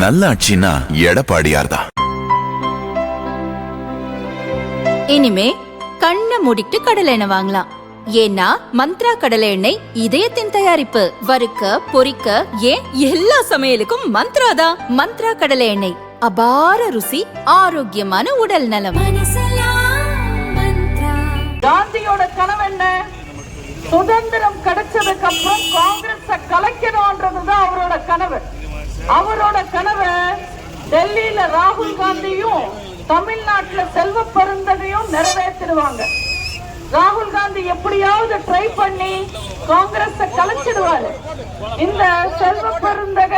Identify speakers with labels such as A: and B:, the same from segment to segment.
A: நல்ல ஆட்சினா எடப்பாடியார் தான்.
B: இனிமே கண்ணை மூடிட்டு கடலை எண்ணெய் வாங்கலாம். ஏன்னா மந்த்ரா கடலை எண்ணெய் இதயத்தின் தயாரிப்பு. வறுக்க பொரிக்க ஏன் எல்லா சமையலுக்கும் மந்த்ரா தான். மந்த்ரா கடலை எண்ணெய், அபார ருசி, ஆரோக்கியமான உடல் நலம்.
C: காந்தியோட கனவு என்ன? சுதந்திரம் கிடைச்சதுக்கு அப்புறம் காங்கிரஸ கலைக்கணும்ன்றதுதான் அவரோட கனவு. அவரோட கனவு டெல்லியில ராகுல் காந்தியும் தமிழ்நாட்டுல செல்வ பெருந்தகையும் நிறைவேற்றிடுவாங்க. ராகுல் காந்தி எப்படியாவது ட்ரை பண்ணி காங்கிரஸ கலைச்சிடுவாரு. இந்த செல்வ பெருந்தக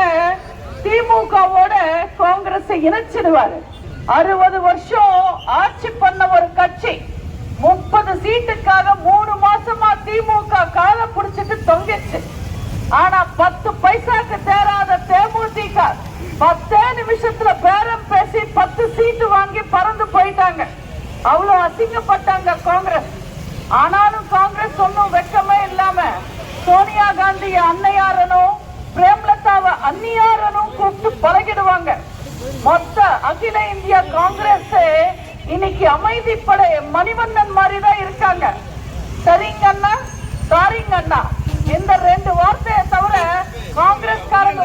C: திமுகவோட காங்கிரஸ இணைச்சிடுவாரு. 60 வருஷம் ஆட்சி பண்ண ஒரு கட்சி 30 சீட்டுக்காக 3 மாசமா திமுக காலை புடிச்சிட்டு தொங்கிச்சு. ஆனா 10 பைசாக்கு தேராத தேமுதிக 10 நிமிஷத்துல பேரம் பேசி 10 சீட்டு வாங்கி பறந்து போயிட்டாங்க. அவ்வளவு அசிங்கப்பட்டாங்க காங்கிரஸ். ஆனாலும் காங்கிரஸ் ஒன்னும் வெட்கமே இல்லாம சோனியா காந்திய அன்னையாரனும் பிரேமலதாவை அன்னியாரனும் கூப்பிட்டு பழகிடுவாங்க. மொத்த அகில இந்திய காங்கிரஸ் இன்னைக்கு அமைதிப்படை மணிவண்ணன் மாதிரி தான் இருக்காங்க. சரிங்க அண்ணா, சாரிங்க அண்ணா, இந்த 2 வார்த்தையை தவிர காங்கிரஸ்காரங்க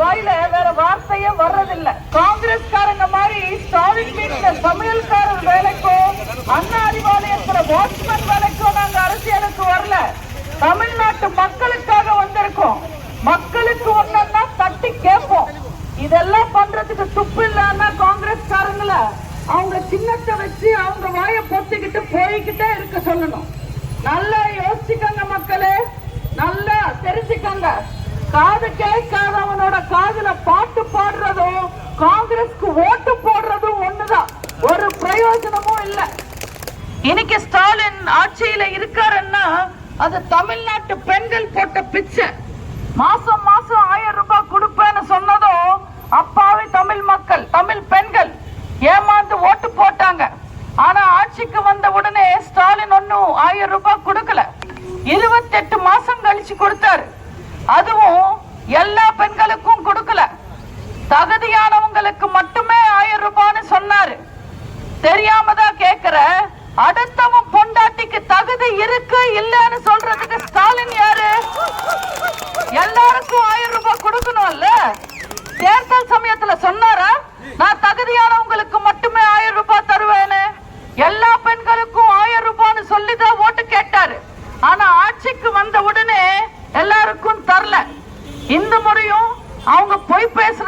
C: வாயில வேற வார்த்தையே வர்றதில்லை. காங்கிரஸ்காரங்க மாதிரி ஸ்டாலின் வீட்டுல சமையல்காரர் வேலைக்கும் அண்ணா அறிவாலயத்துல வாட்ச்மேன் வேலைக்கும் நாங்க அரசியலுக்கு வரல. தமிழ்நாட்டு மக்களுக்காக வந்திருக்கோம். மக்களுக்கு ஒன்னா தட்டி கேட்போம். இதெல்லாம் பண்றதுக்கு துப்பு இல்லன்னா காங்கிரஸ்காரங்கள அவங்க சின்னத்தை வச்சு அவங்க வாயை பொத்திக்கிட்டு போய்கிட்டே இருக்க சொல்லணும். நல்லா யோசிச்சுக்கங்க மக்களே, நல்லா தெரிஞ்சுக்கங்க. காது கேட்காதவனோட காதுல பாட்டு பாடுறதும் காங்கிரஸ்க்கு ஓட்டு போடுறதும் ஒண்ணுதான். ஒரு பிரயோஜனமும் இல்ல. இன்னைக்கு ஸ்டாலின் ஆட்சியில இருக்காருன்னா அது தமிழ்நாட்டு பெண்கள் போட்ட பிச்சை. மாசம் மாசம் 1000 ரூபாய் கொடுப்பேன்னு சொன்னதும் அப்பாவி தமிழ் மக்கள், தமிழ் பெண்கள் ஏமாந்து ஓட்டு போட்டாங்க. ஆனா ஆட்சிக்கு வந்த உடனே ஸ்டாலின் ஒன்னும் 1000 ரூபாய் கொடுக்கல. 28 மாசம் கழிச்சு கொடுத்தாரு. அதுவும் எல்லா பெண்களுக்கும் கொடுக்கல. தகுதியானவங்களுக்கு மட்டுமே 1000 ரூபான்னு சொன்னாரு. தெரியாம தான் கேக்குற, அடுத்தவன் பொண்டாட்டிக்கு தகுதி இருக்கு இல்லன்னு சொல்றதுக்கு ஸ்டாலின் யாரு? எல்லாருக்கும் 1000 ரூபாய் கொடுக்கணும்ல. தேர்தல் சமயத்துல சொன்னாரா நான் தகுதியானவங்களுக்கு மட்டுமே 1000 ரூபாய் தருவேன்னு? எல்லா பெண்களுக்கும் 1000 ரூபான்னு சொல்லிதான் ஓட்டு கேட்டாரு. ஆனா ஆட்சிக்கு வந்த உடனே எல்லாருக்கும் தரல. இந்த முறையும் அவங்க பொய் பேசுற